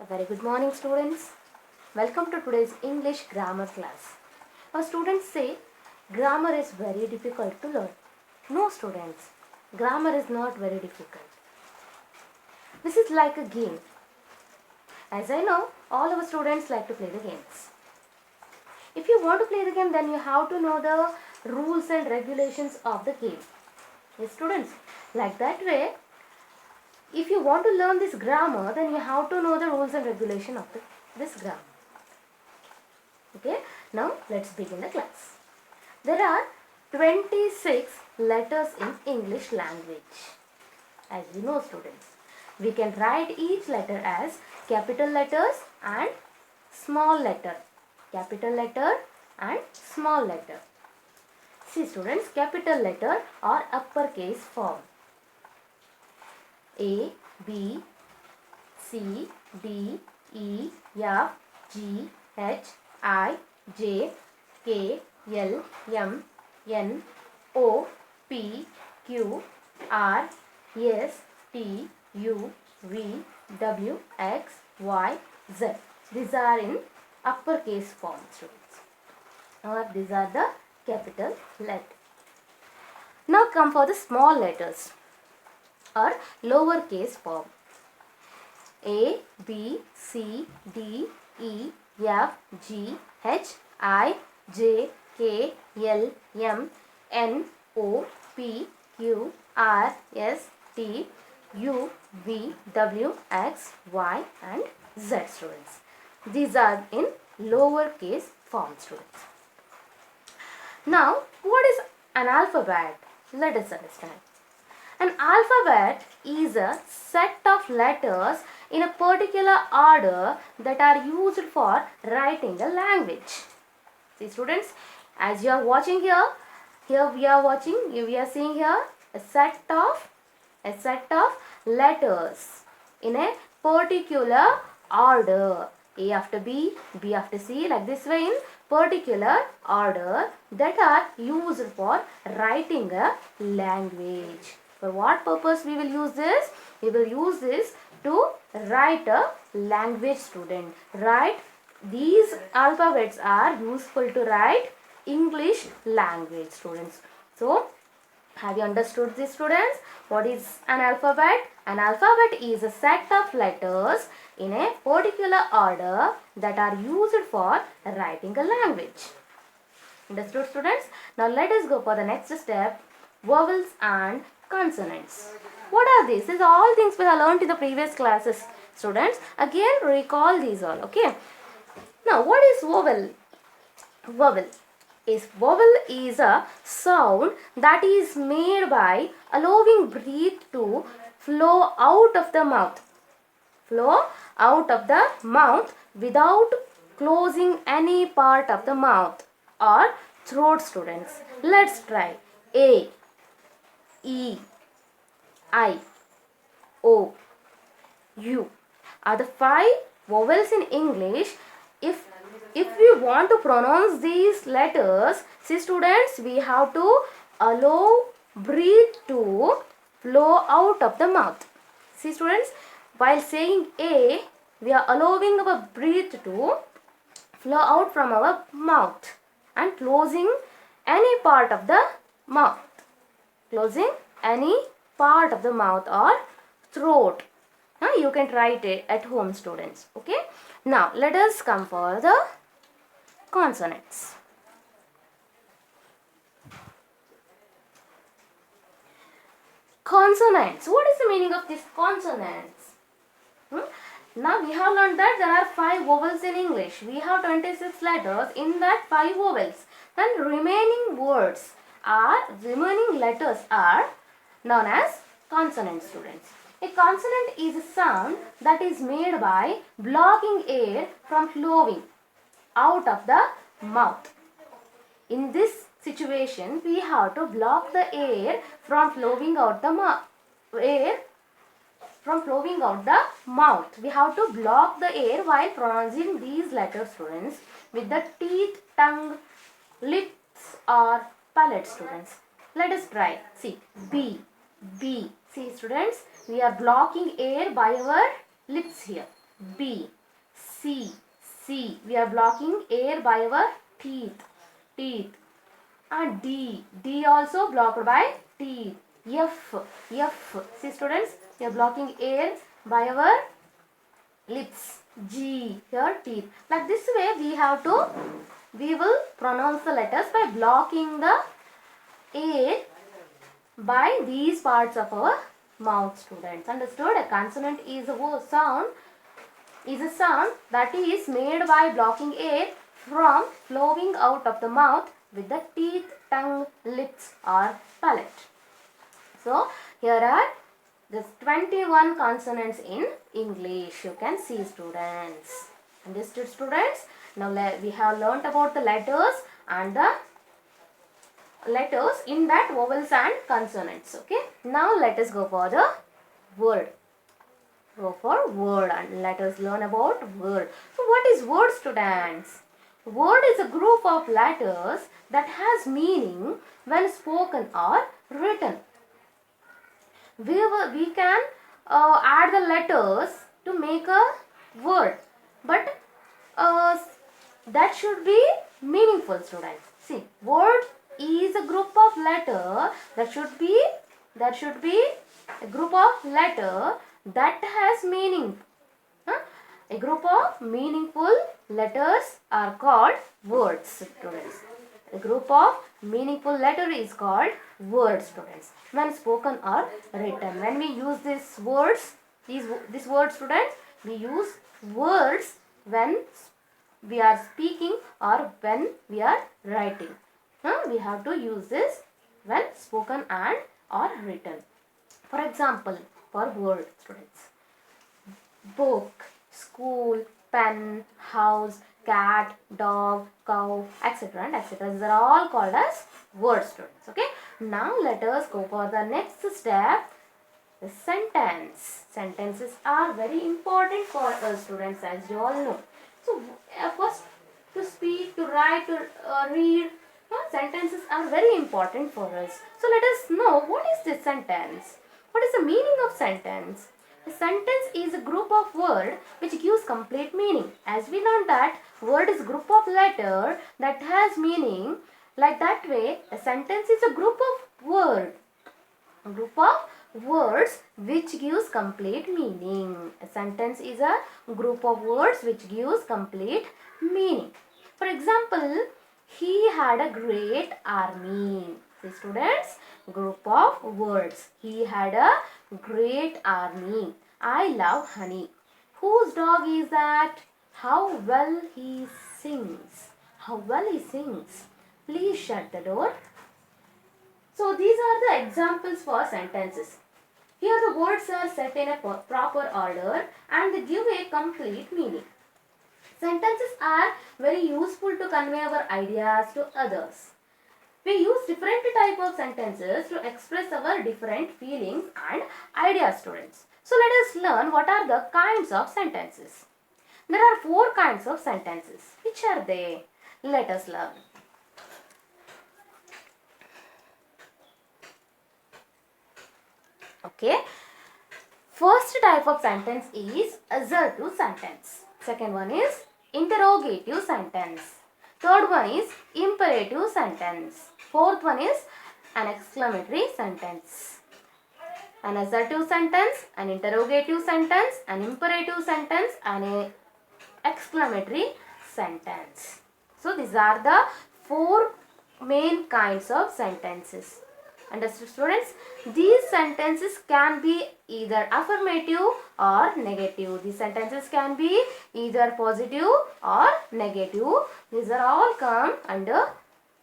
A very good morning, students. Welcome to today's English grammar class. Our students say grammar is very difficult to learn. No, students, grammar is not very difficult. This is like a game. As I know, all our students like to play the games. If you want to play the game, then you have to know the rules and regulations of the game. Yes, students, like that way, if you want to learn this grammar, then you have to know the rules and regulation of this grammar. Okay, now let's begin the class. There are 26 letters in English language. As you know, students, we can write each letter as capital letters and small letter. Capital letter and small letter. See, students, capital letter or uppercase form. A, B, C, D, E, F, G, H, I, J, K, L, M, N, O, P, Q, R, S, T, U, V, W, X, Y, Z. These are in uppercase form, students. Or these are the capital letters. Now come for the small letters or lowercase form. A, B, C, D, E, F, G, H, I, J, K, L, M, N, O, P, Q, R, S, T, U, V, W, X, Y and Z, students. These are in lowercase form, students. Now, what is an alphabet? Let us understand. An alphabet is a set of letters in a particular order that are used for writing a language. See, students, as you are watching here we are seeing here a set of letters in a particular order. A after B, B after C, like this way in particular order that are used for writing a language. For what purpose we will use this? We will use this to write a language, student. Right? These alphabets are useful to write English language, students. So, have you understood this, students? What is an alphabet? An alphabet is a set of letters in a particular order that are used for writing a language. Understood, students? Now, let us go for the next step, vowels and consonants. What are these? These are all things we have learned in the previous classes, students. Again, recall these all, okay? Now, what is vowel? Vowel is a sound that is made by allowing breath to flow out of the mouth. Flow out of the mouth without closing any part of the mouth or throat, students. Let's try. A, E, I, O, U are the 5 vowels in English. If we want to pronounce these letters, see, students, we have to allow breath to flow out of the mouth. See, students, while saying A, we are allowing our breath to flow out from our mouth and closing any part of the mouth. Closing any part of the mouth or throat. You can write it at home, students. Okay. Now, let us come for the consonants. Consonants. What is the meaning of these consonants? Now, we have learned that there are 5 vowels in English. We have 26 letters in that 5 vowels. And remaining letters are known as consonants, students. A consonant is a sound that is made by blocking air from flowing out of the mouth. In this situation, we have to block the air from flowing out the mouth. We have to block the air while pronouncing these letters, students, with the teeth, tongue, lips or palate, students. Let us try. See, B, B. See, students, we are blocking air by our lips here. B. C. C. We are blocking air by our teeth. Teeth. And D. D also blocked by teeth. F. F. See students, we are blocking air by our lips. G. Here teeth. Like this way we will pronounce the letters by blocking the air by these parts of our mouth, students. Understood? A consonant is a sound that is made by blocking air from flowing out of the mouth with the teeth, tongue, lips or palate. So here are the 21 consonants in English. You can see, students. Understood, students? Now we have learnt about the letters and the letters in that vowels and consonants. Okay. Now let us go for the word. Go for word and let us learn about word. So what is word, students? Word is a group of letters that has meaning when spoken or written. We can add the letters to make a word, but that should be meaningful, students. See, word is a group of letter that should be a group of letter that has meaning. A group of meaningful letters are called words, students. A group of meaningful letter is called words, students, when spoken or written. When we use these words, these words, students, we use words when we are speaking or when we are writing. We have to use this when spoken and or written. For example, for word, students, book, school, pen, house, cat, dog, cow, etc. and etc. These are all called as words, students. Okay. Now let us go for the next step, the sentence. Sentences are very important for us, students, as you all know. So first, to speak, to write, to read, sentences are very important for us. So let us know, what is this sentence? What is the meaning of sentence? A sentence is a group of words which gives complete meaning. As we learned that word is a group of letters that has meaning. Like that way, a sentence is a group of words. A group of words which gives complete meaning. A sentence is a group of words which gives complete meaning. For example, he had a great army. See, students, group of words. He had a great army. I love honey. Whose dog is that? How well he sings. How well he sings. Please shut the door. So these are the examples for sentences. Here the words are set in a proper order and they give a complete meaning. Sentences are very useful to convey our ideas to others. We use different type of sentences to express our different feelings and ideas, students. So let us learn what are the kinds of sentences. There are 4 kinds of sentences. Which are they? Let us learn. Okay. First type of sentence is assertive sentence. Second one is interrogative sentence. Third one is imperative sentence. Fourth one is an exclamatory sentence. An assertive sentence, an interrogative sentence, an imperative sentence and an exclamatory sentence. So these are the 4 main kinds of sentences. Understood, students? These sentences can be either affirmative or negative. These sentences can be either positive or negative. These are all come under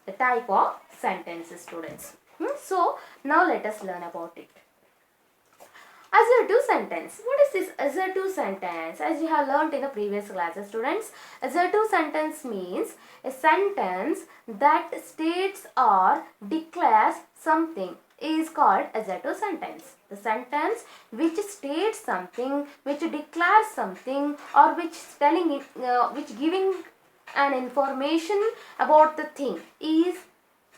the type of sentences, students. So now let us learn about it. Assertive sentence. What is this assertive sentence? As you have learnt in the previous classes, students, assertive sentence means a sentence that states or declares something is called assertive sentence. The sentence which states something, which declares something, or which giving an information about the thing is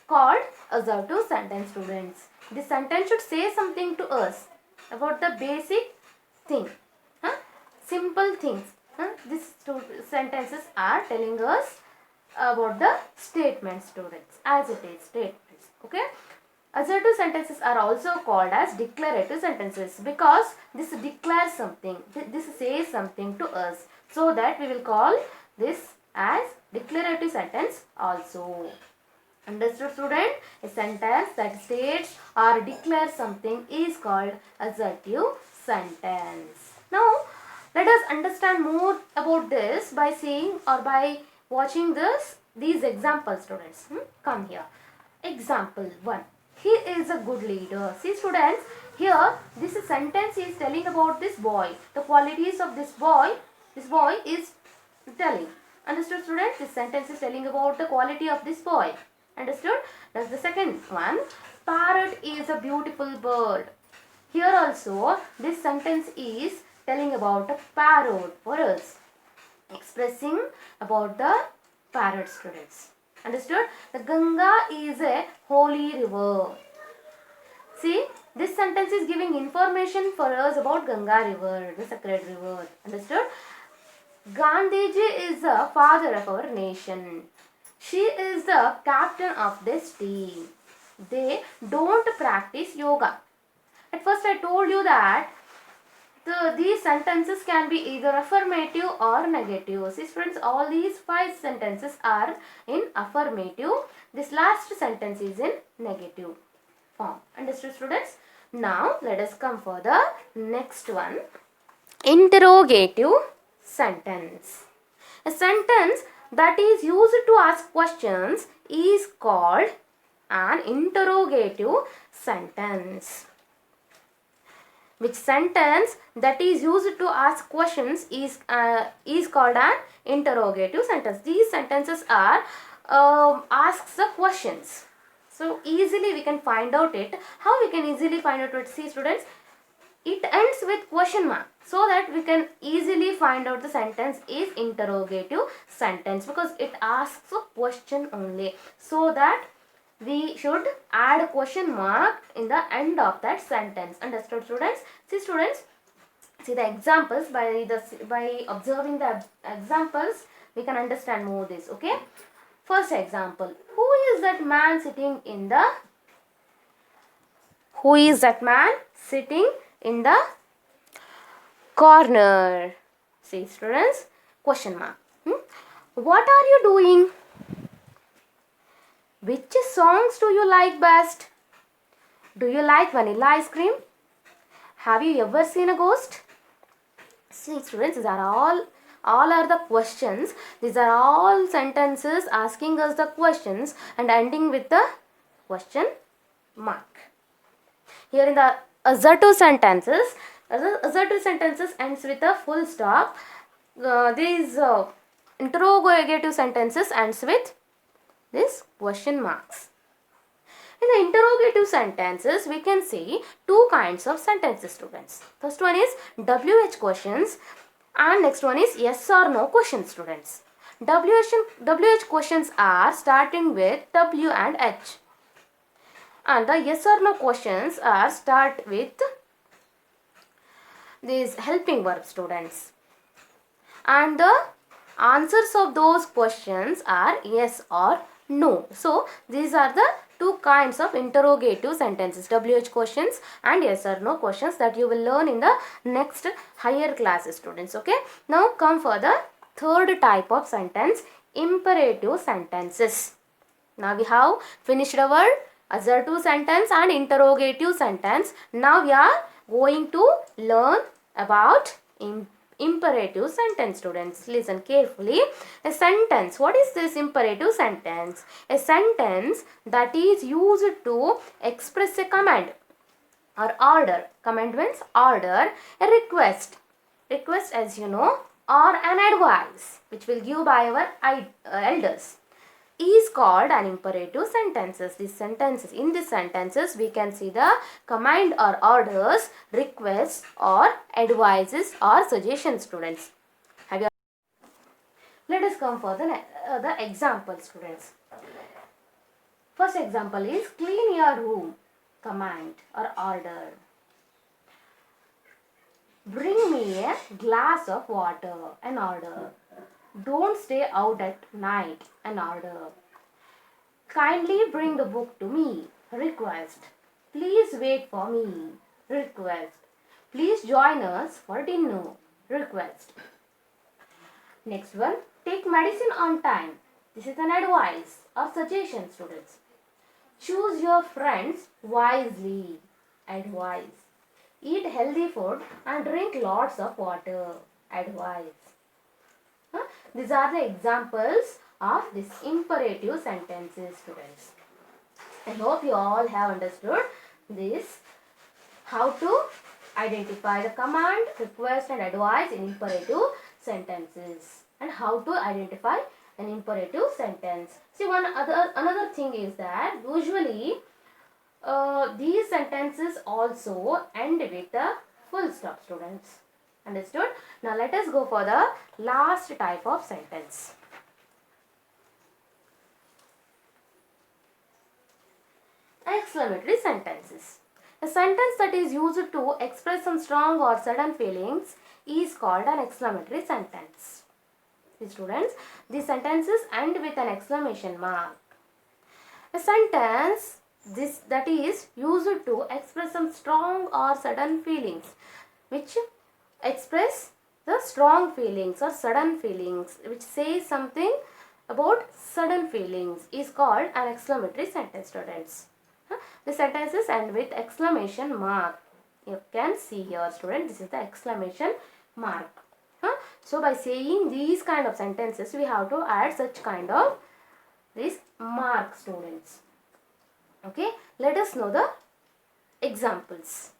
called assertive sentence, students. This sentence should say something to us about the basic thing. simple things. These two sentences are telling us about the statement, students, as it is statements. Okay. Assertive sentences are also called as declarative sentences because this declares something. This says something to us. So that we will call this as declarative sentence also. Understood, student? A sentence that states or declares something is called assertive sentence. Now, let us understand more about this by seeing or by watching these examples, students. Come here. Example 1. He is a good leader. See, students, here this sentence is telling about this boy. The qualities of this boy is telling. Understood, students? This sentence is telling about the quality of this boy. Understood? That's the second one. Parrot is a beautiful bird. Here also, this sentence is telling about a parrot for us. Expressing about the parrot, students. Understood? The Ganga is a holy river. See, this sentence is giving information for us about Ganga river, the sacred river. Understood? Gandhiji is the father of our nation. She is the captain of this team. They don't practice yoga. At first I told you that these sentences can be either affirmative or negative. See, students, all these 5 sentences are in affirmative. This last sentence is in negative form. Understood, students? Now let us come for the next one. Interrogative sentence. A sentence that is used to ask questions is called an interrogative sentence. Which sentence that is used to ask questions is called an interrogative sentence. These sentences are asks the questions. So easily we can find out it. How we can easily find out it? See, students, it ends with question mark, so that we can easily find out the sentence is interrogative sentence because it asks a question only. So that we should add a question mark in the end of that sentence. Understood, students? See, students, see the examples. By observing the examples, we can understand more this. Okay. First example. Who is that man sitting in the corner? See, students, question mark. What are you doing? Which songs do you like best? Do you like vanilla ice cream? Have you ever seen a ghost? See, students, these are all are the questions. These are all sentences asking us the questions and ending with the question mark. Here in the assertive sentences ends with a full stop. These interrogative sentences ends with this question marks. In the interrogative sentences, we can see 2 kinds of sentences, students. First one is WH questions and next one is yes or no questions, students. WH questions are starting with W and H. And the yes or no questions are start with these helping verbs, students. And the answers of those questions are yes or no. So, these are the 2 kinds of interrogative sentences, WH questions and yes or no questions, that you will learn in the next higher classes, students. Okay. Now, come for the third type of sentence, imperative sentences. Now, we have finished our assertive sentence and interrogative sentence. Now, we are going to learn about imperative sentence, students. Listen carefully. A sentence. What is this imperative sentence? A sentence that is used to express a command or order. Command means order. A request. Request, as you know, or an advice which will give by our elders is called an imperative sentences. In these sentences, we can see the command or orders, requests or advices or suggestions, students. Let us come for the example, students. First example is clean your room, command or order. Bring me a glass of water. An order. Don't stay out at night. An order. Kindly bring the book to me. Request. Please wait for me. Request. Please join us for dinner. Request. Next one. Take medicine on time. This is an advice or suggestion, students. Choose your friends wisely. Advice. Eat healthy food and drink lots of water. Advice. These are the examples of these imperative sentences, students. I hope you all have understood this. How to identify the command, request and advice in imperative sentences. And how to identify an imperative sentence. See, another thing is that usually these sentences also end with a full stop, students. Understood? Now let us go for the last type of sentence. Exclamatory sentences. A sentence that is used to express some strong or sudden feelings is called an exclamatory sentence. See, students, these sentences end with an exclamation mark. A sentence that is used to express some strong or sudden feelings, which express the strong feelings or sudden feelings, which say something about sudden feelings, is called an exclamatory sentence, students. The sentences end with exclamation mark. You can see here, student, this is the exclamation mark. So by saying these kind of sentences, we have to add such kind of this mark, students. Okay, let us know the examples.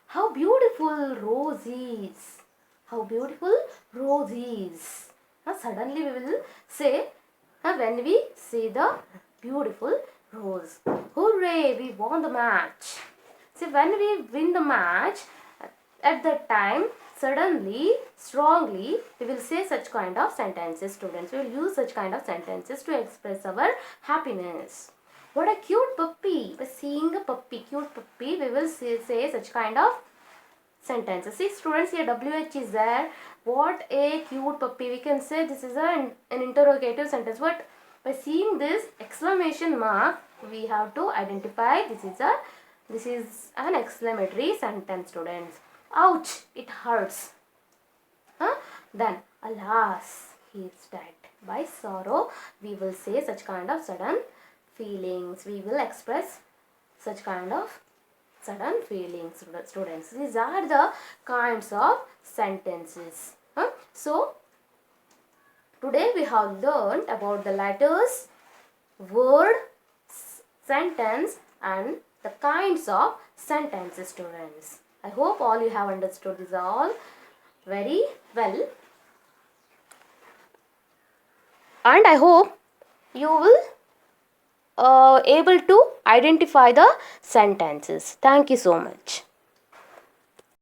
How beautiful Rose is. How beautiful Rose is. Suddenly we will say when we see the beautiful rose. Hooray, we won the match. See, when we win the match, at that time, suddenly, strongly, we will say such kind of sentences, students. We will use such kind of sentences to express our happiness. What a cute puppy. By seeing a puppy, cute puppy, we will say such kind of sentences. See, students, here WH is there. What a cute puppy. We can say this is an interrogative sentence. But by seeing this exclamation mark, we have to identify this is an exclamatory sentence, students. Ouch, it hurts. Then, alas, he is dead. By sorrow, we will say such kind of sudden feelings. We will express such kind of sudden feelings, students. These are the kinds of sentences. So, today we have learned about the letters, word, sentence and the kinds of sentences, students. I hope all you have understood this all very well. And I hope you will able to identify the sentences. Thank you so much.